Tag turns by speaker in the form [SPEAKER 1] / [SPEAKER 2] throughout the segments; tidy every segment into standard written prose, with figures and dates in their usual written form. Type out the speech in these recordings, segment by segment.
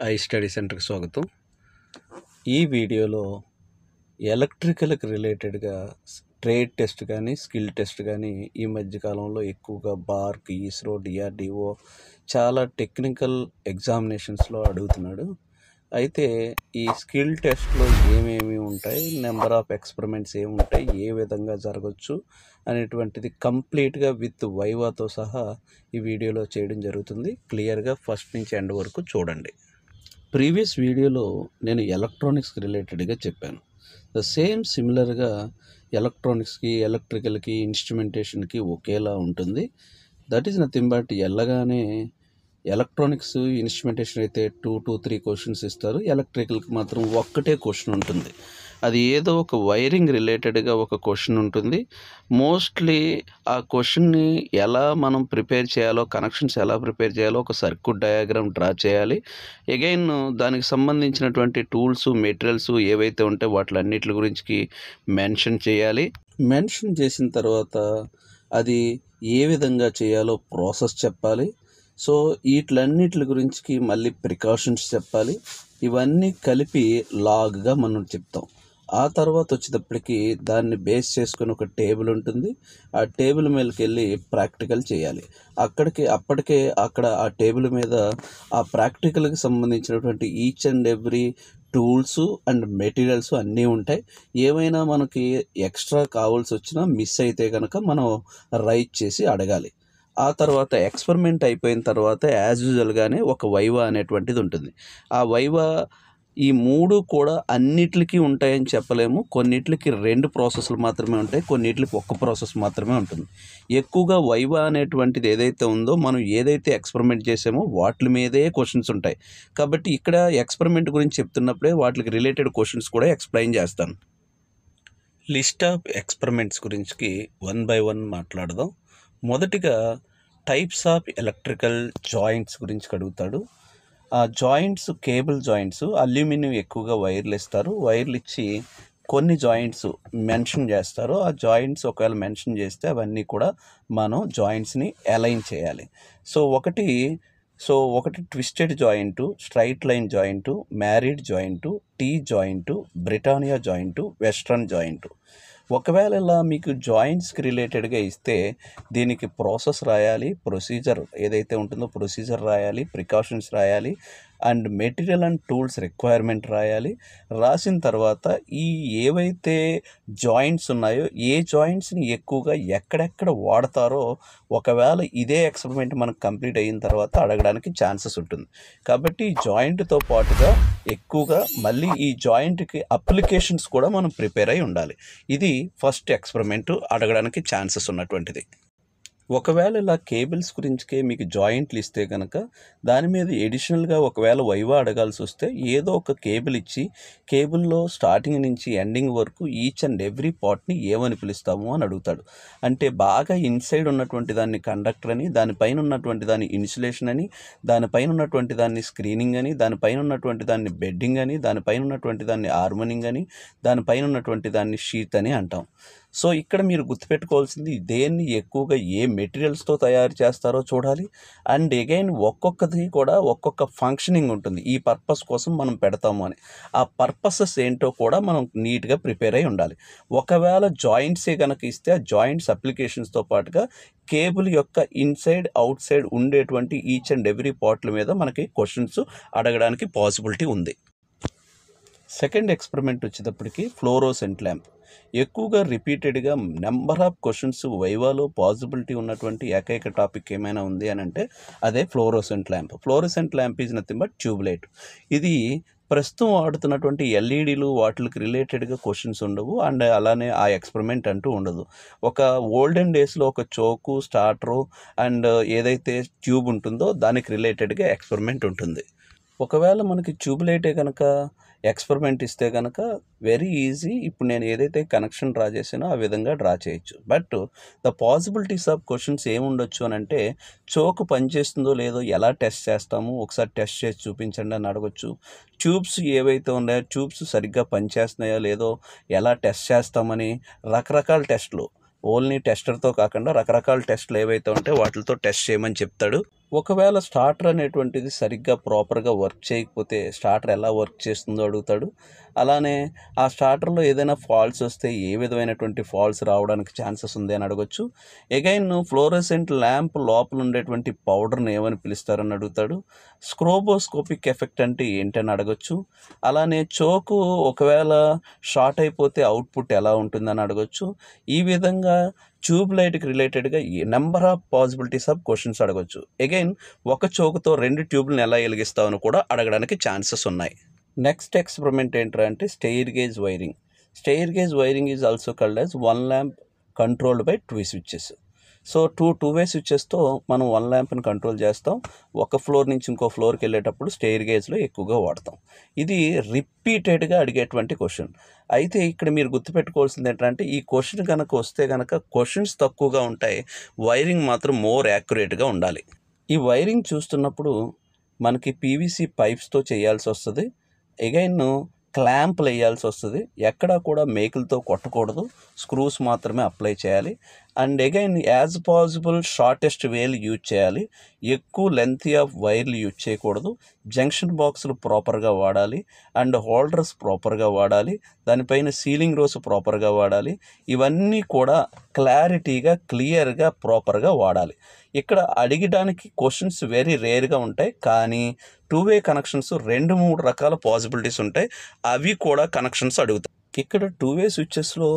[SPEAKER 1] I study సెంటర్కి స్వాగతం. ఈ వీడియోలో ఎలక్ట్రికల్కి రిలేటెడ్గా ట్రేడ్ టెస్ట్ కానీ స్కిల్ టెస్ట్ కానీ ఈ మధ్యకాలంలో ఎక్కువగా బార్క్, ఇస్రో, డిఆర్డిఓ చాలా టెక్నికల్ ఎగ్జామినేషన్స్లో అడుగుతున్నాడు. అయితే ఈ స్కిల్ టెస్ట్లో ఏమేమి ఉంటాయి, నెంబర్ ఆఫ్ ఎక్స్పెరిమెంట్స్ ఏముంటాయి, ఏ విధంగా జరగచ్చు అనేటువంటిది కంప్లీట్గా విత్ వైవాతో సహా ఈ వీడియోలో చేయడం జరుగుతుంది. క్లియర్గా ఫస్ట్ నుంచి ఎండ్ వరకు చూడండి. ప్రీవియస్ వీడియోలో నేను ఎలక్ట్రానిక్స్కి రిలేటెడ్గా చెప్పాను. సేమ్ సిమిలర్గా ఎలక్ట్రానిక్స్కి, ఎలక్ట్రికల్కి, ఇన్స్ట్రుమెంటేషన్కి ఒకేలా ఉంటుంది. దట్ ఈజ్ నథింగ్ బట్ వెళ్ళగానే ఎలక్ట్రానిక్స్, ఇన్స్ట్రుమెంటేషన్ అయితే 2 to 3 క్వశ్చన్స్ ఇస్తారు. ఎలక్ట్రికల్కి మాత్రం ఒక్కటే క్వశ్చన్ ఉంటుంది. అది ఏదో ఒక వైరింగ్ రిలేటెడ్గా ఒక క్వశ్చన్ ఉంటుంది. మోస్ట్లీ ఆ క్వశ్చన్ని ఎలా మనం ప్రిపేర్ చేయాలో, కనెక్షన్స్ ఎలా ప్రిపేర్ చేయాలో ఒక సర్క్యూట్ డయాగ్రామ్ డ్రా చేయాలి. అగైన్ దానికి సంబంధించినటువంటి టూల్స్, మెటీరియల్స్ ఏవైతే ఉంటే వాటిలన్నిటి గురించి మెన్షన్ చేయాలి. మెన్షన్ చేసిన తర్వాత అది ఏ విధంగా చేయాలో ప్రాసెస్ చెప్పాలి. సో వీటిలన్నిటి గురించి మళ్ళీ ప్రికాషన్స్ చెప్పాలి. ఇవన్నీ కలిపి లాగ్గా మనం చెప్తాం. ఆ తర్వాత వచ్చేటప్పటికి దాన్ని బేస్ చేసుకుని ఒక టేబుల్ ఉంటుంది. ఆ టేబుల్ మీదకి వెళ్ళి ప్రాక్టికల్ చేయాలి. అప్పటికే అక్కడ ఆ టేబుల్ మీద ఆ ప్రాక్టికల్కి సంబంధించినటువంటి each and every tools and materials అన్నీ ఉంటాయి. ఏమైనా మనకి ఎక్స్ట్రా కావాల్సి వచ్చినా మిస్ అయితే కనుక మనం రైట్ చేసి అడగాలి. ఆ తర్వాత ఎక్స్పెరిమెంట్ అయిపోయిన తర్వాత యాజ్ యూజువల్గానే ఒక వైవా అనేటువంటిది ఉంటుంది. ఆ వైవా ఈ 3 కూడా అన్నిటికీ ఉంటాయని చెప్పలేము. కొన్నిటికి 2 ప్రాసెస్లు మాత్రమే ఉంటాయి, కొన్నిటికి ఒక్క ప్రాసెస్ మాత్రమే ఉంటుంది. ఎక్కువగా వైవా అనేటువంటిది ఏదైతే ఉందో, మనం ఏదైతే ఎక్స్పెరిమెంట్ చేసామో వాటి మీదే క్వశ్చన్స్ ఉంటాయి. కాబట్టి ఇక్కడ ఎక్స్పెరిమెంట్ గురించి చెప్తున్నప్పుడే వాటికి రిలేటెడ్ క్వశ్చన్స్ కూడా ఎక్స్ప్లెయిన్ చేస్తాను. లిస్ట్ ఆఫ్ ఎక్స్పెరిమెంట్స్ గురించి 1 by 1 మాట్లాడదాం. మొదటిగా టైప్స్ ఆఫ్ ఎలక్ట్రికల్ జాయింట్స్ గురించి అడుగుతాడు. ఆ జాయింట్స్ కేబుల్ జాయింట్స్, అల్యూమినియం ఎక్కువగా వైర్లు ఇస్తారు. వైర్లు ఇచ్చి కొన్ని జాయింట్స్ మెన్షన్ చేస్తారు. ఆ జాయింట్స్ ఒకవేళ మెన్షన్ చేస్తే అవన్నీ కూడా మనం జాయింట్స్ని అలైన్ చేయాలి. సో ఒకటి twisted joint, straight line joint, married joint, T joint, Britannia joint, western joint. ఒకవేళ ఇలా మీకు జాయింట్స్కి రిలేటెడ్గా ఇస్తే దీనికి ప్రాసెస్ రాయాలి, ప్రొసీజర్ ఏదైతే ఉంటుందో ప్రొసీజర్ రాయాలి, ప్రికాషన్స్ రాయాలి, and material and tools requirement రాయాలి. రాసిన తర్వాత ఈ ఏవైతే జాయింట్స్ ఉన్నాయో ఏ జాయింట్స్ని ఎక్కువగా ఎక్కడెక్కడ వాడతారో ఒకవేళ ఇదే ఎక్స్పెరిమెంట్ మనకు కంప్లీట్ అయిన తర్వాత అడగడానికి ఛాన్సెస్ ఉంటుంది. కాబట్టి ఈ జాయింట్తో పాటుగా ఎక్కువగా మళ్ళీ ఈ జాయింట్కి అప్లికేషన్స్ కూడా మనం ప్రిపేర్ అయి ఉండాలి. ఇది ఫస్ట్ ఎక్స్పెరిమెంట్ అడగడానికి ఛాన్సెస్ ఉన్నటువంటిది. ఒకవేళ ఇలా కేబుల్స్ గురించికే మీకు జాయింట్లు ఇస్తే కనుక దాని మీద ఎడిషనల్గా ఒకవేళ వైవా అడగాల్సి వస్తే ఏదో ఒక కేబుల్ ఇచ్చి కేబుల్లో స్టార్టింగ్ నుంచి ఎండింగ్ వరకు ఈచ్ అండ్ ఎవ్రీ పార్ట్ని ఏమని పిలుస్తాము అని అడుగుతాడు. అంటే బాగా ఇన్సైడ్ ఉన్నటువంటి దాన్ని కండక్టర్ అని, దానిపైన ఉన్నటువంటి దాన్ని ఇన్సులేషన్ అని, దానిపైన ఉన్నటువంటి దాన్ని స్క్రీనింగ్ అని, దానిపైన ఉన్నటువంటి దాన్ని బెడ్డింగ్ అని, దానిపైన ఉన్నటువంటి దాన్ని హార్మోనింగ్ అని, దానిపైన ఉన్నటువంటి దాన్ని షీట్ అని అంటాం. సో ఇక్కడ మీరు గుర్తుపెట్టుకోవాల్సింది దేన్ని ఎక్కువగా ఏ మెటీరియల్స్తో తయారు చేస్తారో చూడాలి. అండ్ అగైన్ ఒక్కొక్కది కూడా ఒక్కొక్క ఫంక్షనింగ్ ఉంటుంది. ఈ పర్పస్ కోసం మనం పెడతాము అని ఆ పర్పసెస్ ఏంటో కూడా మనం నీట్గా ప్రిపేర్ అయి ఉండాలి. ఒకవేళ జాయింట్సే కనుక ఇస్తే ఆ జాయింట్స్ అప్లికేషన్స్తో పాటుగా కేబుల్ యొక్క ఇన్సైడ్ అవుట్ సైడ్ ఉండేటువంటి ఈచ్ అండ్ ఎవ్రీ పార్ట్ల మీద మనకి క్వశ్చన్స్ అడగడానికి పాసిబిలిటీ ఉంది. సెకండ్ ఎక్స్పెరిమెంట్ వచ్చేటప్పటికి ఫ్లోరోసెంట్ ల్యాంప్. ఎక్కువగా రిపీటెడ్గా నెంబర్ ఆఫ్ క్వశ్చన్స్ వైవాలో పాసిబిలిటీ ఉన్నటువంటి ఏకైక టాపిక్ ఏమైనా ఉంది అని అంటే అదే fluorescent lamp. Fluorescent lamp is nothing but tubelight. ఇది ప్రస్తుతం వాడుతున్నటువంటి ఎల్ఈడీలు వాటికి రిలేటెడ్గా క్వశ్చన్స్ ఉండవు. అండ్ అలానే ఆ ఎక్స్పెరిమెంట్ అంటూ ఉండదు. ఒక ఓల్డెన్ డేస్లో ఒక చోకు, స్టార్టరు అండ్ ఏదైతే ట్యూబ్ ఉంటుందో దానికి రిలేటెడ్గా ఎక్స్పెరిమెంట్ ఉంటుంది. ఒకవేళ మనకి ట్యూబ్లైటే కనుక ఎక్స్పెరిమెంట్ ఇస్తే కనుక వెరీ ఈజీ. ఇప్పుడు నేను ఏదైతే కనెక్షన్ డ్రా చేసానో ఆ విధంగా డ్రా చేయొచ్చు. But the possibilities of questions ఏముండొచ్చు అని అంటే చోకు పనిచేస్తుందో లేదో ఎలా టెస్ట్ చేస్తాము, ఒకసారి టెస్ట్ చేసి చూపించండి అని అడగొచ్చు. ట్యూబ్స్ ఏవైతే ఉన్నాయో ట్యూబ్స్ సరిగ్గా పనిచేస్తున్నాయో లేదో ఎలా టెస్ట్ చేస్తామని రకరకాల టెస్టులు, ఓన్లీ టెస్టర్తో కాకుండా రకరకాల టెస్టులు ఏవైతే ఉంటే వాటితో టెస్ట్ చేయమని చెప్తాడు. ఒకవేళ స్టార్టర్ అనేటువంటిది సరిగ్గా ప్రాపర్గా వర్క్ చేయకపోతే స్టార్టర్ ఎలా వర్క్ చేస్తుందో అడుగుతాడు. అలానే ఆ స్టార్టర్లో ఏదైనా ఫాల్ట్స్ వస్తే ఏ విధమైనటువంటి ఫాల్ట్స్ రావడానికి ఛాన్సెస్ ఉంది అని అడగొచ్చు. అగైన్ ఫ్లోరోసెంట్ ల్యాంప్ లోపల ఉండేటువంటి పౌడర్ని ఏమని పిలుస్తారని అడుగుతాడు. స్క్రోబోస్కోపిక్ ఎఫెక్ట్ అంటే ఏంటని అడగొచ్చు. అలానే చోకు ఒకవేళ షార్ట్ అయిపోతే అవుట్పుట్ ఎలా ఉంటుందని అడగొచ్చు. ఈ విధంగా ట్యూబ్ లైట్కి రిలేటెడ్గా number of possibilities of questions అడగొచ్చు. అగైన్ ఒక చోకుతో 2 ట్యూబ్లను ఎలా వెలిగిస్తామని కూడా అడగడానికి ఛాన్సెస్ ఉన్నాయి. నెక్స్ట్ ఎక్స్పెరిమెంట్ ఏంటంటే అంటే staircase wiring. Staircase wiring is also called as 1 lamp controlled by 2 switches. So two way స్విచ్చెస్తో మనం 1 ల్యాంప్ని కంట్రోల్ చేస్తాం. ఒక ఫ్లోర్ నుంచి ఇంకో ఫ్లోర్కి వెళ్ళేటప్పుడు స్టెయిర్ గేజ్లో ఎక్కువగా వాడతాం. ఇది రిపీటెడ్గా అడిగేటువంటి క్వశ్చన్. అయితే ఇక్కడ మీరు గుర్తుపెట్టుకోవాల్సింది ఏంటంటే ఈ క్వశ్చన్ కనుక వస్తే కనుక క్వశ్చన్స్ తక్కువగా ఉంటాయి, వైరింగ్ మాత్రం మోర్ యాక్యురేట్గా ఉండాలి. ఈ వైరింగ్ చూస్తున్నప్పుడు మనకి పీవీసీ పైప్స్తో చేయాల్సి వస్తుంది. అగైన్ క్లాంప్లు వేయాల్సి వస్తుంది. ఎక్కడా కూడా మేకులతో కొట్టకూడదు, స్క్రూస్ మాత్రమే అప్లై చేయాలి. And again as possible shortest వేలు యూజ్ చేయాలి. ఎక్కువ లెంతీ ఆఫ్ వైర్లు యూజ్ చేయకూడదు. జంక్షన్ బాక్సులు ప్రాపర్గా వాడాలి. అండ్ హోల్డర్స్ ప్రాపర్గా వాడాలి. దానిపైన సీలింగ్ రోస్ ప్రాపర్గా వాడాలి. ఇవన్నీ కూడా క్లారిటీగా క్లియర్గా ప్రాపర్గా వాడాలి. ఇక్కడ అడిగడానికి క్వశ్చన్స్ వెరీ రేర్గా ఉంటాయి, కానీ 2 వే కనెక్షన్స్ 2-3 రకాల పాసిబిలిటీస్ ఉంటాయి. అవి కూడా కనెక్షన్స్ అడుగుతాయి. ఇక్కడ 2 వే స్విచ్చెస్లో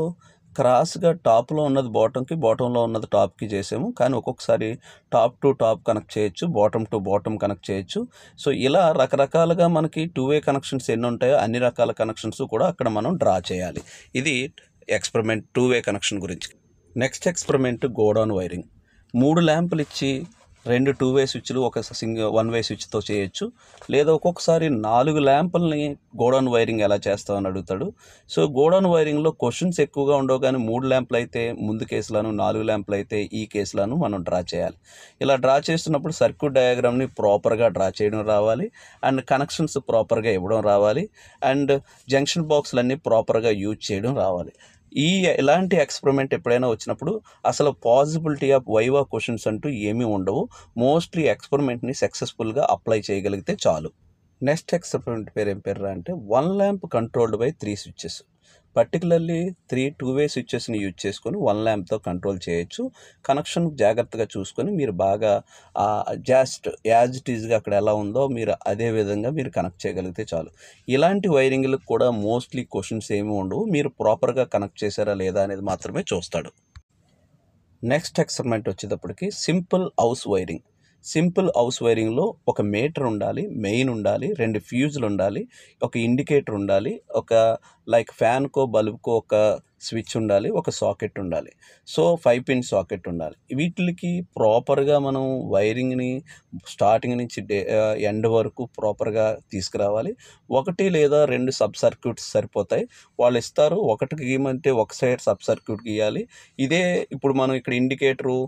[SPEAKER 1] క్రాస్గా టాప్లో ఉన్నది బాటంకి, బాటంలో ఉన్నది టాప్కి చేసాము. కానీ ఒక్కొక్కసారి టాప్ టు టాప్ కనెక్ట్ చేయొచ్చు, బాటమ్ టు బాటమ్ కనెక్ట్ చేయొచ్చు. సో ఇలా రకరకాలుగా మనకి 2 వే కనెక్షన్స్ ఎన్ని ఉంటాయో అన్ని రకాల కనెక్షన్స్ కూడా అక్కడ మనం డ్రా చేయాలి. ఇది ఎక్స్పెరిమెంట్ 2 వే కనెక్షన్ గురించి. Next experiment godown wiring. 3 ల్యాంపులు ఇచ్చి 2 2 వే స్విచ్లు ఒక 1 వే స్విచ్తో చేయొచ్చు. లేదా ఒక్కొక్కసారి 4 ల్యాంపుల్ని గోడౌన్ వైరింగ్ ఎలా చేస్తామని అడుగుతాడు. సో గోడౌన్ వైరింగ్లో క్వశ్చన్స్ ఎక్కువగా ఉండవు, కానీ 3 ల్యాంపులు అయితే ముందు కేసులను, 4 ల్యాంపులు అయితే ఈ కేసులను మనం డ్రా చేయాలి. ఇలా డ్రా చేస్తున్నప్పుడు సర్క్యూట్ డయాగ్రామ్ని ప్రాపర్గా డ్రా చేయడం రావాలి. అండ్ కనెక్షన్స్ ప్రాపర్గా ఇవ్వడం రావాలి. అండ్ జంక్షన్ బాక్సులన్నీ ప్రాపర్గా యూజ్ చేయడం రావాలి. ఇలాంటి ఎక్స్పెరిమెంట్ ఎప్పుడైనా వచ్చినప్పుడు అసలు పాసిబిలిటీ ఆఫ్ వైవా క్వశ్చన్స్ అంటూ ఏమీ ఉండవు. మోస్ట్లీ ఎక్స్పెరిమెంట్ని సక్సెస్ఫుల్గా అప్లై చేయగలిగితే చాలు. నెక్స్ట్ ఎక్స్పెరిమెంట్ పేరు ఏం పేరు అంటే 1 lamp controlled by 3 switches. Particularly 3 2 way స్విచ్చెస్ని యూజ్ చేసుకొని 1 ల్యాంప్తో కంట్రోల్ చేయొచ్చు. కనెక్షన్ జాగ్రత్తగా చూసుకొని మీరు బాగా జస్ట్ యాజ్ ఇట్ ఈజ్గా అక్కడ ఎలా ఉందో మీరు అదే విధంగా మీరు కనెక్ట్ చేయగలిగితే చాలు. ఇలాంటి వైరింగ్లకు కూడా మోస్ట్లీ క్వశ్చన్స్ ఏమి ఉండవు. మీరు ప్రాపర్గా కనెక్ట్ చేశారా లేదా అనేది మాత్రమే చూస్తాడు. నెక్స్ట్ ఎక్స్పెరిమెంట్ వచ్చేటప్పటికి simple house wiring. Simple house వైరింగ్లో ఒక మీటర్ ఉండాలి, మెయిన్ ఉండాలి, 2 ఫ్యూజులు ఉండాలి, ఒక ఇండికేటర్ ఉండాలి, ఒక లైక్ ఫ్యాన్కో బల్బ్కో ఒక స్విచ్ ఉండాలి, ఒక సాకెట్ ఉండాలి. సో 5 పిన్ సాకెట్ ఉండాలి. వీటికి ప్రాపర్గా మనం వైరింగ్ని స్టార్టింగ్ నుంచి ఎండ్ వరకు ప్రాపర్గా తీసుకురావాలి. 1 లేదా 2 సబ్ సర్క్యూట్స్ సరిపోతాయి. వాళ్ళు ఇస్తారు, ఒకటికి గీయమంటే ఒక సైడ్ సబ్ సర్క్యూట్ గీయాలి. ఇదే ఇప్పుడు మనం ఇక్కడ ఇండికేటరు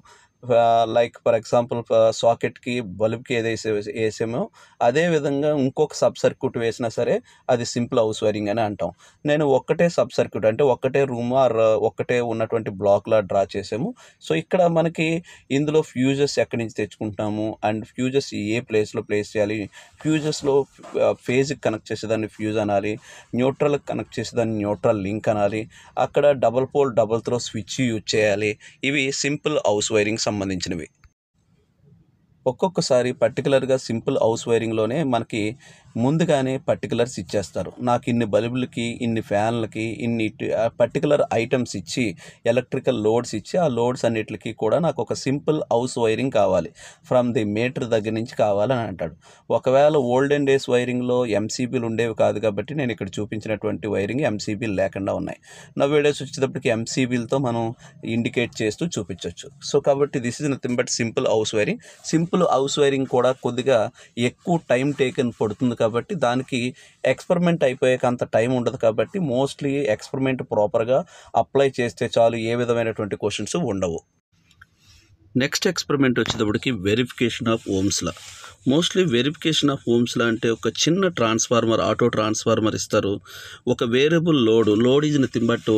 [SPEAKER 1] లైక్ ఫర్ ఎగ్జాంపుల్ సాకెట్కి బల్బ్కి ఏదైతే వేసామో అదే విధంగా ఇంకొక సబ్ సర్క్యూట్ వేసినా సరే అది సింపుల్ హౌస్ వైరింగ్ అని అంటాం. నేను ఒక్కటే సబ్ సర్క్యూట్ అంటే ఒక్కటే రూమ్ ఆర్ ఒక్కటే ఉన్నటువంటి బ్లాక్లా డ్రా చేసాము. సో ఇక్కడ మనకి ఇందులో ఫ్యూజెస్ ఎక్కడి నుంచి తెచ్చుకుంటున్నాము అండ్ ఫ్యూజెస్ ఏ ప్లేస్లో ప్లేస్ చేయాలి, ఫ్యూజెస్లో ఫేజ్కి కనెక్ట్ చేసేదాన్ని ఫ్యూజ్ అనాలి, న్యూట్రల్కి కనెక్ట్ చేసేదాన్ని న్యూట్రల్ లింక్ అనాలి, అక్కడ double pole double throw switch use చేయాలి. ఇవి సింపుల్ హౌస్ వైరింగ్ సంబంధించినవి. ఒక్కొక్కసారి పర్టికులర్గా సింపుల్ హౌస్ వైరింగ్లోనే మనకి ముందుగానే పర్టికులర్స్ ఇచ్చేస్తారు. నాకు ఇన్ని బల్బులకి, ఇన్ని ఫ్యాన్లకి, ఇన్ని పర్టికులర్ ఐటమ్స్ ఇచ్చి ఎలక్ట్రికల్ లోడ్స్ ఇచ్చి ఆ లోడ్స్ అన్నిటికి కూడా నాకు ఒక సింపుల్ హౌస్ వైరింగ్ కావాలి, ఫ్రమ్ ది మీటర్ దగ్గర నుంచి కావాలని అంటాడు. ఒకవేళ ఓల్డెన్ డేస్ వైరింగ్లో ఎంసీబీలు ఉండేవి కాదు కాబట్టి నేను ఇక్కడ చూపించినటువంటి వైరింగ్ ఎంసీబీలు లేకుండా ఉన్నాయి. నవ్వే డేస్ వచ్చేటప్పటికి ఎంసీబీలతో మనం ఇండికేట్ చేస్తూ చూపించవచ్చు. సో కాబట్టి this is nothing but simple house wiring. Simple house wiring కూడా కొద్దిగా ఎక్కువ టైం టేకన్ పడుతుంది కాబట్టి దానికి ఎక్స్పెరిమెంట్ అయిపోయాక అంత టైం ఉండదు కాబట్టి మోస్ట్లీ ఎక్స్పెరిమెంట్ ప్రాపర్గా అప్లై చేస్తే చాలు, ఏ విధమైనటువంటి క్వశ్చన్స్ ఉండవు. నెక్స్ట్ ఎక్స్పెరిమెంట్ వచ్చేటప్పటికి verification of Ohm's law. Mostly verification of Ohm's law అంటే ఒక చిన్న ట్రాన్స్ఫార్మర్, ఆటో ట్రాన్స్ఫార్మర్ ఇస్తారు. ఒక variable load is nothing but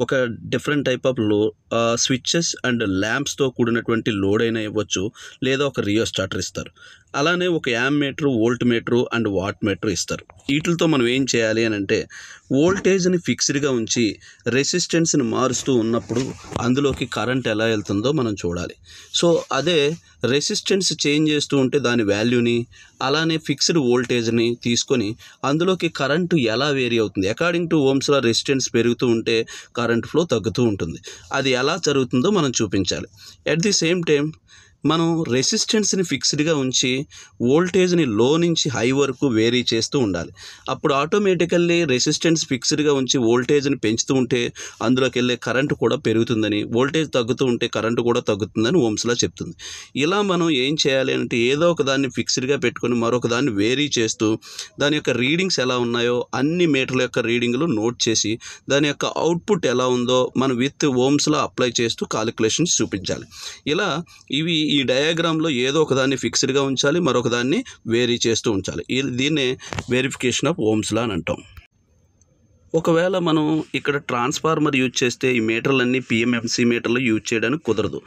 [SPEAKER 1] ఒక different type of switches and ల్యాంప్స్తో కూడినటువంటి లోడ్ అయినా ఇవ్వచ్చు, లేదా ఒక రియో స్టార్టర్ ఇస్తారు. అలానే ఒక ammeter, voltmeter and wattmeter ఇస్తారు. వీటితో మనం ఏం చేయాలి అని అంటే వోల్టేజ్ని ఫిక్స్డ్గా ఉంచి రెసిస్టెన్స్ని మారుస్తూ ఉన్నప్పుడు అందులోకి కరెంట్ ఎలా వెళ్తుందో మనం చూడాలి. సో అదే రెసిస్టెన్స్ చేంజ్ చేస్తూ ఉంటే దాని వాల్యూని, అలానే ఫిక్స్డ్ వోల్టేజ్ని తీసుకొని అందులోకి కరెంటు ఎలా వేరీ అవుతుంది, అకార్డింగ్ టు ఓమ్స్లో రెసిస్టెన్స్ పెరుగుతూ ఉంటే కరెంట్ ఫ్లో తగ్గుతూ ఉంటుంది. అది ఎలా జరుగుతుందో మనం చూపించాలి. అట్ ది సేమ్ టైం మనం రెసిస్టెన్స్ని ఫిక్స్డ్గా ఉంచి వోల్టేజ్ని లో నుంచి హై వరకు వేరీ చేస్తూ ఉండాలి. అప్పుడు ఆటోమేటికల్లీ రెసిస్టెన్స్ ఫిక్స్డ్గా ఉంచి వోల్టేజ్ని పెంచుతూ ఉంటే అందులోకి వెళ్ళే కరెంటు కూడా పెరుగుతుందని, వోల్టేజ్ తగ్గుతూ ఉంటే కరెంటు కూడా తగ్గుతుందని ఓమ్స్లా చెప్తుంది. ఇలా మనం ఏం చేయాలి అంటే ఏదో ఒక దాన్ని ఫిక్స్డ్గా పెట్టుకొని మరొక దాన్ని వేరీ చేస్తూ దాని యొక్క రీడింగ్స్ ఎలా ఉన్నాయో అన్ని మీటర్ల యొక్క రీడింగ్లు నోట్ చేసి దాని యొక్క అవుట్పుట్ ఎలా ఉందో మనం విత్ ఓమ్స్లా అప్లై చేస్తూ కాలిక్యులేషన్స్ చూపించాలి. ఇలా ఈ డయాగ్రామ్లో ఏదో ఒకదాన్ని ఫిక్స్డ్గా ఉంచాలి, మరొక దాన్ని వేరీ చేస్తూ ఉంచాలి. దీన్నే వెరిఫికేషన్ ఆఫ్ ఓమ్స్ లా అని అంటాం. ఒకవేళ మనం ఇక్కడ ట్రాన్స్ఫార్మర్ యూజ్ చేస్తే ఈ మీటర్లన్నీ పిఎంఎంసీ మీటర్లు యూజ్ చేయడానికి కుదరదు.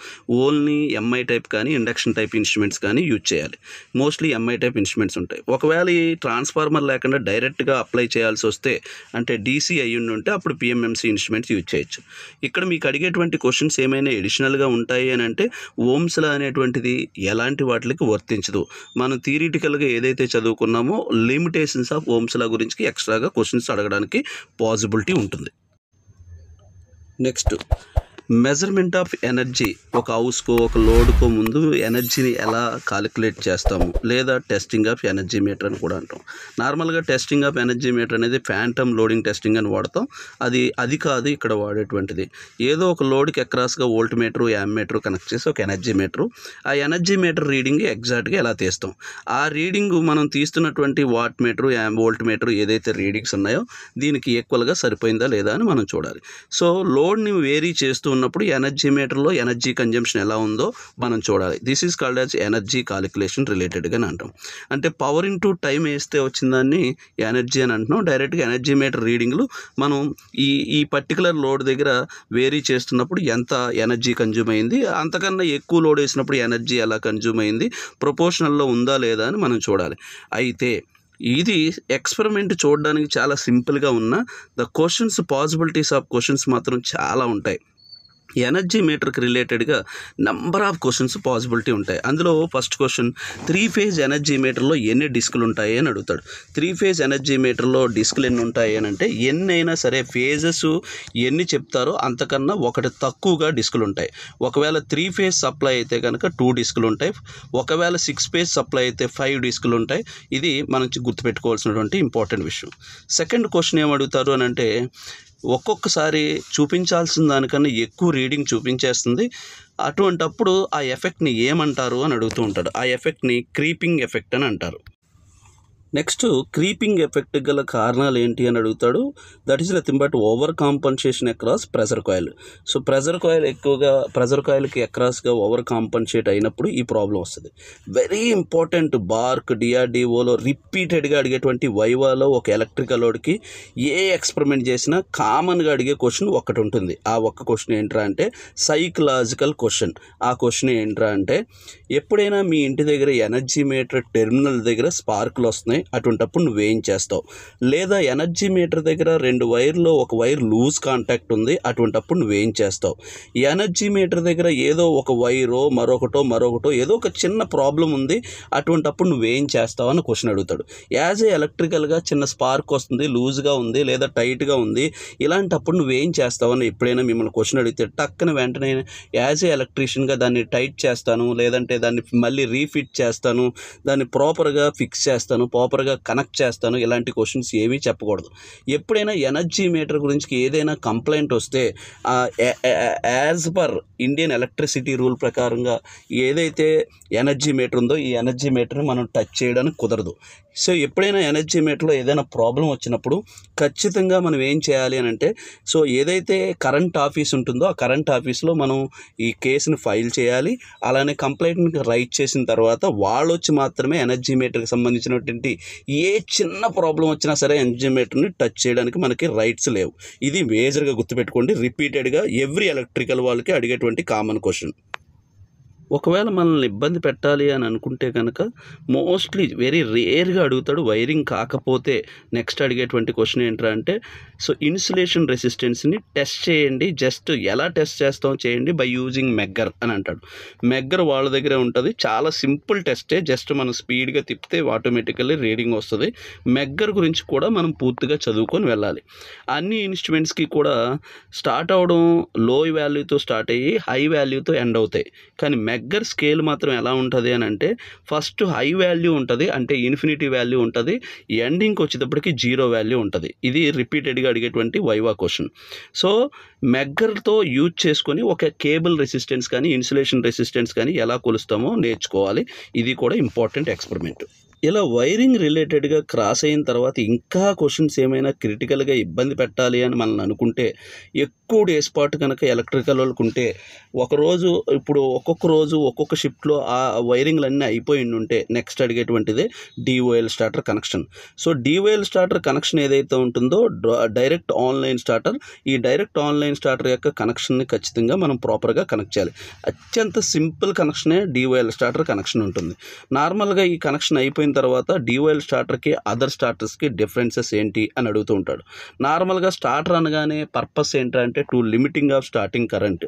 [SPEAKER 1] ఓన్లీ ఎంఐ టైప్ కానీ ఇండక్షన్ టైప్ ఇన్స్ట్రుమెంట్స్ కానీ యూజ్ చేయాలి. మోస్ట్లీ ఎంఐ టైప్ ఇన్స్ట్రుమెంట్స్ ఉంటాయి. ఒకవేళ ఈ ట్రాన్స్ఫార్మర్ లేకుండా డైరెక్ట్గా అప్లై చేయాల్సి వస్తే అంటే డీసీ అయ్యి ఉంటే అప్పుడు పిఎంఎంసీ ఇన్స్ట్రుమెంట్స్ యూజ్ చేయొచ్చు. ఇక్కడ మీకు అడిగేటువంటి క్వశ్చన్స్ ఏమైనా ఎడిషనల్గా ఉంటాయి అని అంటే ఓమ్స్ లా అనేటువంటిది ఎలాంటి వాటికి వర్తించదు. మనం థియరిటికల్గా ఏదైతే చదువుకున్నామో లిమిటేషన్స్ ఆఫ్ ఓమ్స్ లా గురించి ఎక్స్ట్రాగా క్వశ్చన్స్ అడగడానికి పాసిబిలిటీ ఉంటుంది. Next measurement of energy. ఒక హౌస్కో ఒక లోడ్కో ముందు ఎనర్జీని ఎలా కాలిక్యులేట్ చేస్తాము, లేదా టెస్టింగ్ ఆఫ్ ఎనర్జీ మీటర్ అని కూడా అంటాం. నార్మల్గా టెస్టింగ్ ఆఫ్ ఎనర్జీ మీటర్ అనేది ఫ్యాంటమ్ లోడింగ్ టెస్టింగ్ అని వాడతాం. అది కాదు ఇక్కడ వాడేటువంటిది. ఏదో ఒక లోడ్కి అక్రాస్గా voltmeter, ammeter connect చేసి ఒక ఎనర్జీ మీటరు, ఆ ఎనర్జీ మీటర్ రీడింగ్ ఎగ్జాక్ట్గా ఎలా తీస్తాం, ఆ రీడింగ్ మనం తీస్తున్నటువంటి వాట్ మీటరు, వోల్ట్ మీటరు ఏదైతే రీడింగ్స్ ఉన్నాయో దీనికి ఈక్వల్గా సరిపోయిందా లేదా అని మనం చూడాలి. సో లోడ్ని వేరీ చేస్తూ ఉన్నప్పుడు ఎనర్జీ మీటర్లో ఎనర్జీ కన్జంప్షన్ ఎలా ఉందో మనం చూడాలి. This is called as energy calculation రిలేటెడ్గా అని అంటాం. అంటే పవర్ ఇంటూ టైం వేస్తే వచ్చిందాన్ని ఎనర్జీ అని అంటున్నాం. డైరెక్ట్గా ఎనర్జీ మీటర్ రీడింగ్లు మనం ఈ పర్టికులర్ లోడ్ దగ్గర వేరీ చేస్తున్నప్పుడు ఎంత ఎనర్జీ కన్జ్యూమ్ అయింది, అంతకన్నా ఎక్కువ లోడ్ వేసినప్పుడు ఎనర్జీ ఎలా కన్జ్యూమ్ అయింది, ప్రపోర్షనల్లో ఉందా లేదా అని మనం చూడాలి. అయితే ఇది ఎక్స్పెరిమెంట్ చూడడానికి చాలా సింపుల్గా ఉన్న the questions, possibilities of questions మాత్రం చాలా ఉంటాయి. ఎనర్జీ మీటర్కి రిలేటెడ్గా నెంబర్ ఆఫ్ క్వశ్చన్స్ పాసిబిలిటీ ఉంటాయి. అందులో ఫస్ట్ క్వశ్చన్ 3 ఫేజ్ ఎనర్జీ మీటర్లో ఎన్ని డిస్కులు ఉంటాయి అని అడుగుతాడు. 3 ఫేజ్ ఎనర్జీ మీటర్లో డిస్కులు ఎన్ని ఉంటాయి అని అంటే ఎన్నైనా సరే ఫేజెస్ ఎన్ని చెప్తారో అంతకన్నా ఒకటి తక్కువగా డిస్కులు ఉంటాయి. ఒకవేళ 3 ఫేజ్ సప్లై అయితే కనుక 2 డిస్కులు ఉంటాయి. ఒకవేళ 6 ఫేజ్ సప్లై అయితే 5 డిస్కులు ఉంటాయి. ఇది మనం గుర్తుపెట్టుకోవాల్సినటువంటి ఇంపార్టెంట్ విషయం. సెకండ్ క్వశ్చన్ ఏమడుగుతారు అని అంటే ఒక్కొక్కసారి చూపించాల్సిన దానికన్నా ఎక్కువ రీడింగ్ చూపించేస్తుంది. అటువంటప్పుడు ఆ ఎఫెక్ట్ని ఏమంటారు అని అడుగుతూ ఉంటాడు. ఆ ఎఫెక్ట్ని క్రీపింగ్ ఎఫెక్ట్ అని అంటారు. నెక్స్ట్ క్రీపింగ్ ఎఫెక్ట్ గల కారణాలు ఏంటి అని అడుగుతాడు. That is nothing but over compensation across pressure coil. So pressure కాయిల్కి అక్రాస్గా ఓవర్ కాంపన్సేట్ అయినప్పుడు ఈ ప్రాబ్లం వస్తుంది. Very important. బార్క్, డిఆర్డిఓలో రిపీటెడ్గా అడిగేటువంటి వైవాలో ఒక ఎలక్ట్రికల్ లోడ్కి ఏ ఎక్స్పెరిమెంట్ చేసినా కామన్గా అడిగే క్వశ్చన్ ఒకటి ఉంటుంది. ఆ ఒక్క క్వశ్చన్ ఏంట్రా అంటే సైకలాజికల్ క్వశ్చన్. ఆ క్వశ్చన్ ఏంట్రా అంటే ఎప్పుడైనా మీ ఇంటి దగ్గర ఎనర్జీ మీటర్ టెర్మినల్ దగ్గర స్పార్కులు వస్తున్నాయి, అటువంటప్పుడు నువ్వేం చేస్తావు? లేదా ఎనర్జీ మీటర్ దగ్గర 2 వైర్లో ఒక వైర్ లూజ్ కాంటాక్ట్ ఉంది, అటువంటప్పుడు నువ్వేం చేస్తావు? ఎనర్జీ మీటర్ దగ్గర ఏదో ఒక వైరో మరొకటో ఏదో ఒక చిన్న ప్రాబ్లం ఉంది, అటువంటప్పుడు నువ్వేం చేస్తావు అని క్వశ్చన్ అడుగుతాడు. యాజ్ ఏ ఎలక్ట్రికల్గా చిన్న స్పార్క్ వస్తుంది, లూజ్గా ఉంది లేదా టైట్గా ఉంది, ఇలాంటప్పుడు నువ్వేం చేస్తావు అని ఎప్పుడైనా మిమ్మల్ని క్వశ్చన్ అడిగితే టక్కున వెంటనే యాజ్ ఏ ఎలక్ట్రీషియన్గా దాన్ని టైట్ చేస్తాను, లేదంటే దాన్ని మళ్ళీ రీఫిట్ చేస్తాను, దాన్ని ప్రాపర్గా ఫిక్స్ చేస్తాను, ప్రాపర్గా కనెక్ట్ చేస్తాను, ఇలాంటి క్వశ్చన్స్ ఏవి చెప్పకూడదు. ఎప్పుడైనా ఎనర్జీ మీటర్ గురించి ఏదైనా కంప్లైంట్ వస్తే as per Indian electricity rule ప్రకారంగా ఏదైతే ఎనర్జీ మీటర్ ఉందో ఈ ఎనర్జీ మీటర్ని మనం టచ్ చేయడానికి కుదరదు. సో ఎప్పుడైనా ఎనర్జీ మీటర్లో ఏదైనా ప్రాబ్లం వచ్చినప్పుడు ఖచ్చితంగా మనం ఏం చేయాలి అని అంటే, సో ఏదైతే కరెంట్ ఆఫీస్ ఉంటుందో ఆ కరెంట్ ఆఫీస్లో మనం ఈ కేసుని ఫైల్ చేయాలి. అలానే కంప్లైంట్ని రైట్ చేసిన తర్వాత వాళ్ళు వచ్చి మాత్రమే ఎనర్జీ మీటర్కి సంబంధించినటువంటి ఏ చిన్న ప్రాబ్లం వచ్చినా సరే ఎనర్జీ మీటర్ని టచ్ చేయడానికి మనకి రైట్స్ లేవు. ఇది మేజర్గా గుర్తుపెట్టుకోండి. రిపీటెడ్గా ఎవ్రీ ఎలక్ట్రికల్ వాళ్ళకి అడిగేటువంటి కామన్ క్వశ్చన్. ఒకవేళ మనల్ని ఇబ్బంది పెట్టాలి అని అనుకుంటే కనుక మోస్ట్లీ వెరీ రేర్గా అడుగుతాడు. వైరింగ్ కాకపోతే నెక్స్ట్ అడిగేటువంటి క్వశ్చన్ ఏంట్రా అంటే, సో ఇన్సులేషన్ రెసిస్టెన్స్ని టెస్ట్ చేయండి, జస్ట్ ఎలా టెస్ట్ చేస్తామో చేయండి బై యూజింగ్ మెగ్గర్ అని అంటాడు. మెగ్గర్ వాళ్ళ దగ్గరే ఉంటుంది, చాలా సింపుల్ టెస్టే, జస్ట్ మనం స్పీడ్గా తిప్పితే ఆటోమేటికల్లీ రీడింగ్ వస్తుంది. మెగ్గర్ గురించి కూడా మనం పూర్తిగా చదువుకొని వెళ్ళాలి. అన్ని ఇన్స్ట్రుమెంట్స్కి కూడా స్టార్ట్ అవడం లో వాల్యూతో స్టార్ట్ అయ్యి హై వాల్యూతో ఎండ్ అవుతాయి. కానీ మెగ్గర్ స్కేల్ మాత్రం ఎలా ఉంటుంది అని అంటే, ఫస్ట్ హై వాల్యూ ఉంటుంది, అంటే ఇన్ఫినిటీ వాల్యూ ఉంటుంది, ఎండింగ్కి వచ్చేటప్పటికి 0 వాల్యూ ఉంటుంది. ఇది రిపీటెడ్గా అడిగేటువంటి వైవా క్వశ్చన్. సో మెగ్గర్తో యూజ్ చేసుకొని ఒక కేబుల్ రెసిస్టెన్స్ కానీ ఇన్సులేషన్ రెసిస్టెన్స్ కానీ ఎలా కొలుస్తామో నేర్చుకోవాలి. ఇది కూడా ఇంపార్టెంట్ ఎక్స్పెరిమెంట్. ఇలా వైరింగ్ రిలేటెడ్గా క్రాస్ అయిన తర్వాత ఇంకా క్వశ్చన్స్ ఏమైనా క్రిటికల్గా ఇబ్బంది పెట్టాలి అని మనం అనుకుంటే, ఎక్కువ డేస్ పాటు కనుక ఎలక్ట్రికల్ వాళ్ళకు ఉంటే, ఒకరోజు ఇప్పుడు ఒక్కొక్క రోజు ఒక్కొక్క షిఫ్ట్లో ఆ వైరింగ్లు అన్నీ అయిపోయి ఉంటే నెక్స్ట్ అడిగేటువంటిదే DOL starter connection. So DOL starter connection ఏదైతే ఉంటుందో డైరెక్ట్ ఆన్లైన్ స్టార్టర్, ఈ డైరెక్ట్ ఆన్లైన్ స్టార్టర్ యొక్క కనెక్షన్ని ఖచ్చితంగా మనం ప్రాపర్గా కనెక్ట్ చేయాలి. అత్యంత సింపుల్ కనెక్షనే డిఓఎల్ స్టార్టర్ కనెక్షన్ ఉంటుంది. నార్మల్గా ఈ కనెక్షన్ అయిపోయిన తర్వాత డిఓఎల్ స్టార్టర్కి అదర్ స్టార్టర్స్కి డిఫరెన్సెస్ ఏంటి అని అడుగుతూ ఉంటాడు. నార్మల్గా స్టార్టర్ అనగానే పర్పస్ ఏంటంటే to limiting of starting current,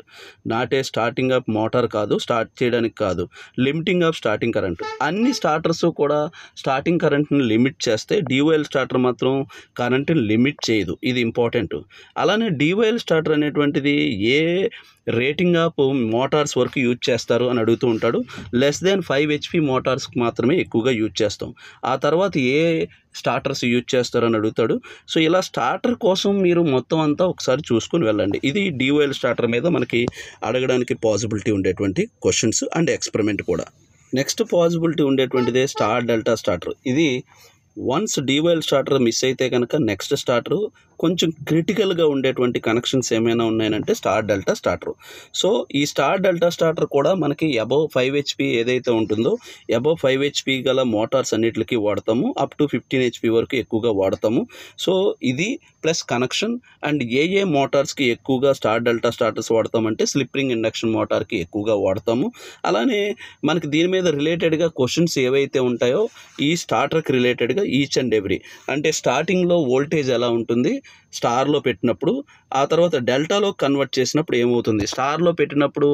[SPEAKER 1] not starting of motor కాదు, స్టార్ట్ చేయడానికి కాదు, లిమిటింగ్ ఆఫ్ స్టార్టింగ్ కరెంట్. అన్ని స్టార్టర్స్ కూడా స్టార్టింగ్ కరెంట్ని లిమిట్ చేస్తే డిఓఎల్ స్టార్టర్ మాత్రం కరెంట్ని లిమిట్ చేయదు. ఇది ఇంపార్టెంట్. అలానే డిఓఎల్ స్టార్టర్ అనేటువంటిది ఏ రేటింగ్ ఆఫ్ మోటార్స్ వరకు యూజ్ చేస్తారు అని అడుగుతూ ఉంటాడు. లెస్ దెన్ 5 HP మోటార్స్కి మాత్రమే ఎక్కువగా యూజ్ చేస్తాం. ఆ తర్వాత ఏ స్టార్టర్స్ యూజ్ చేస్తారని అడుగుతాడు. సో ఇలా స్టార్టర్ కోసం మీరు మొత్తం అంతా ఒకసారి చూసుకొని వెళ్ళండి. ఇది డిఓఎల్ స్టార్టర్ మీద మనకి అడగడానికి పాసిబిలిటీ ఉండేటువంటి క్వశ్చన్స్ అండ్ ఎక్స్పెరిమెంట్ కూడా. నెక్స్ట్ పాసిబిలిటీ ఉండేటువంటిదే స్టార్ డెల్టా స్టార్టర్. ఇది వన్స్ డిఓఎల్ స్టార్టర్ మిస్ అయితే కనుక నెక్స్ట్ స్టార్టర్ కొంచెం క్రిటికల్గా ఉండేటువంటి కనెక్షన్స్ ఏమైనా ఉన్నాయంటే స్టార్ డెల్టా స్టార్టర్. సో ఈ స్టార్ డెల్టా స్టార్టర్ కూడా మనకి అబవ్ 5 HP ఏదైతే ఉంటుందో అబవ్ 5 HP గల మోటార్స్ అన్నిటికీ వాడతాము. అప్ టు 15 HP వరకు ఎక్కువగా వాడతాము. సో ఇది ప్లస్ కనెక్షన్. అండ్ ఏ మోటార్స్కి ఎక్కువగా స్టార్ డెల్టా స్టార్టర్స్ వాడతామంటే స్లిప్ రింగ్ ఇండక్షన్ మోటార్కి ఎక్కువగా వాడతాము. అలానే మనకి దీని మీద రిలేటెడ్గా క్వశ్చన్స్ ఏవైతే ఉంటాయో ఈ స్టార్టర్కి రిలేటెడ్గా ఈచ్ అండ్ ఎవ్రీ, అంటే స్టార్టింగ్లో వోల్టేజ్ ఎలా ఉంటుంది స్టార్లో పెట్టినప్పుడు, ఆ తర్వాత డెల్టాలో కన్వర్ట్ చేసినప్పుడు ఏమవుతుంది, స్టార్లో పెట్టినప్పుడు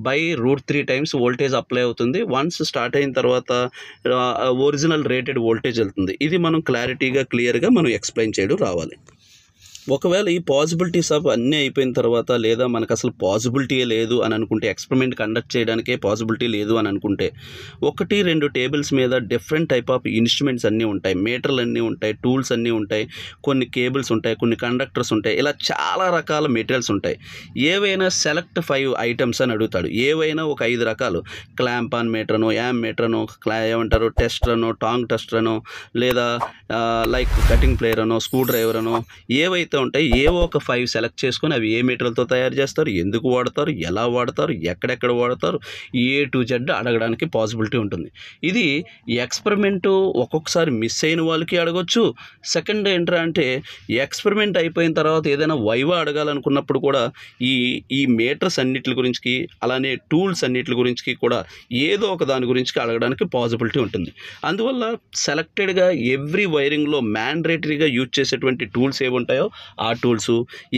[SPEAKER 1] బై √3 టైమ్స్ వోల్టేజ్ అప్లై అవుతుంది. వన్స్ స్టార్ట్ అయిన తర్వాత ఒరిజినల్ రేటెడ్ వోల్టేజ్ వెళ్తుంది. ఇది మనం క్లారిటీగా క్లియర్గా మనం ఎక్స్ప్లెయిన్ చేయడం రావాలి. ఒకవేళ ఈ పాసిబిలిటీస్ ఆఫ్ అన్నీ అయిపోయిన తర్వాత, లేదా మనకు అసలు పాసిబిలిటీయే లేదు అని అనుకుంటే, ఎక్స్పెరిమెంట్ కండక్ట్ చేయడానికే పాసిబిలిటీ లేదు అని అనుకుంటే, 1-2 టేబుల్స్ మీద డిఫరెంట్ టైప్ ఆఫ్ ఇన్స్ట్రుమెంట్స్ అన్నీ ఉంటాయి, మీటర్లు అన్నీ ఉంటాయి, టూల్స్ అన్నీ ఉంటాయి, కొన్ని కేబుల్స్ ఉంటాయి, కొన్ని కండక్టర్స్ ఉంటాయి, ఇలా చాలా రకాల మెటీరియల్స్ ఉంటాయి. ఏవైనా సెలెక్ట్ 5 ఐటమ్స్ అని అడుగుతాడు. ఏవైనా ఒక 5 రకాలు, క్లాంప్ ఆన్ మీటర్ అనో, యామ్ మీటర్ అనో, ఏమంటారు టెస్టర్ అనో, టాంగ్ టెస్టర్ అనో, లేదా లైక్ కటింగ్ ప్లేయర్ అనో, స్క్రూ డ్రైవర్ అనో, ఏవైతే ఉంటాయి ఏవో ఒక 5 సెలెక్ట్ చేసుకొని అవి ఏ మెటీరియల్తో తయారు చేస్తారు, ఎందుకు వాడతారు, ఎలా వాడతారు, ఎక్కడెక్కడ వాడతారు, A to Z అడగడానికి పాసిబిలిటీ ఉంటుంది. ఇది ఎక్స్పెరిమెంటు ఒక్కొక్కసారి మిస్ అయిన వాళ్ళకి అడగొచ్చు. సెకండ్ ఏంట్రా అంటే ఎక్స్పెరిమెంట్ అయిపోయిన తర్వాత ఏదైనా వైవా అడగాలనుకున్నప్పుడు కూడా ఈ మీటర్స్ అన్నిటి గురించి, అలానే టూల్స్ అన్నిటి గురించి కూడా ఏదో ఒక దాని గురించి అడగడానికి పాసిబిలిటీ ఉంటుంది. అందువల్ల సెలెక్టెడ్గా ఎవ్రీ వైరింగ్లో మ్యాండేటరీగా యూజ్ చేసేటువంటి టూల్స్ ఏవి ఉంటాయో ఆ టూల్స్,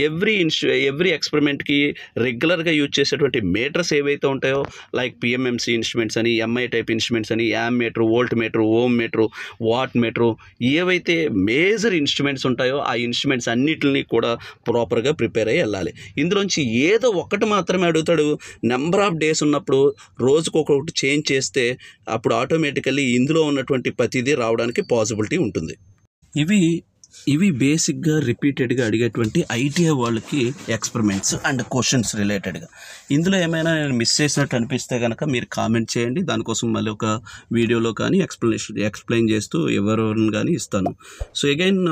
[SPEAKER 1] ఎవ్రీ ఎక్స్పెరిమెంట్కి రెగ్యులర్గా యూజ్ చేసేటువంటి మీటర్స్ ఏవైతే ఉంటాయో లైక్ పిఎంఎంసి ఇన్స్ట్రుమెంట్స్ అని, ఎంఐ టైప్ ఇన్స్ట్రుమెంట్స్ అని, ammeter, voltmeter, ohmmeter, wattmeter, ఏవైతే మేజర్ ఇన్స్ట్రుమెంట్స్ ఉంటాయో ఆ ఇన్స్ట్రుమెంట్స్ అన్నిటిని కూడా ప్రాపర్గా ప్రిపేర్ అయ్యి వెళ్ళాలి. ఇందులోంచి ఏదో ఒకటి మాత్రమే అడుగుతాడు. నెంబర్ ఆఫ్ డేస్ ఉన్నప్పుడు రోజుకు ఒకటి చేంజ్ చేస్తే అప్పుడు ఆటోమేటికల్లీ ఇందులో ఉన్నటువంటి ప్రతిదీ రావడానికి పాసిబిలిటీ ఉంటుంది. ఇవి బేసిక్గా రిపీటెడ్గా అడిగేటువంటి ఐటీఐ వాళ్ళకి ఎక్స్పెరిమెంట్స్ అండ్ క్వశ్చన్స్ రిలేటెడ్గా. ఇందులో ఏమైనా నేను మిస్ చేసినట్టు అనిపిస్తే కనుక మీరు కామెంట్ చేయండి. దానికోసం మళ్ళీ ఒక వీడియోలో కానీ ఎక్స్ప్లెయిన్ చేస్తూ ఎవరిని కానీ ఇస్తాను. సో అగైన్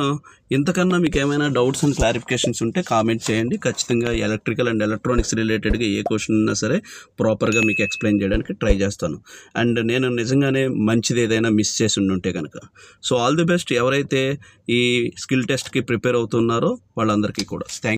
[SPEAKER 1] ఇంతకన్నా మీకు ఏమైనా డౌట్స్ అండ్ క్లారిఫికేషన్స్ ఉంటే కామెంట్ చేయండి. ఖచ్చితంగా ఎలక్ట్రికల్ అండ్ ఎలక్ట్రానిక్స్ రిలేటెడ్గా ఏ క్వశ్చన్ ఉన్నా సరే ప్రాపర్గా మీకు ఎక్స్ప్లెయిన్ చేయడానికి ట్రై చేస్తాను. అండ్ నేను నిజంగానే మంచిది ఏదైనా మిస్ చేసి ఉంటే కనుక. సో ఆల్ ది బెస్ట్ ఎవరైతే ఈ స్కిల్ టెస్ట్కి ప్రిపేర్ అవుతున్నారో వాళ్ళందరికీ కూడా.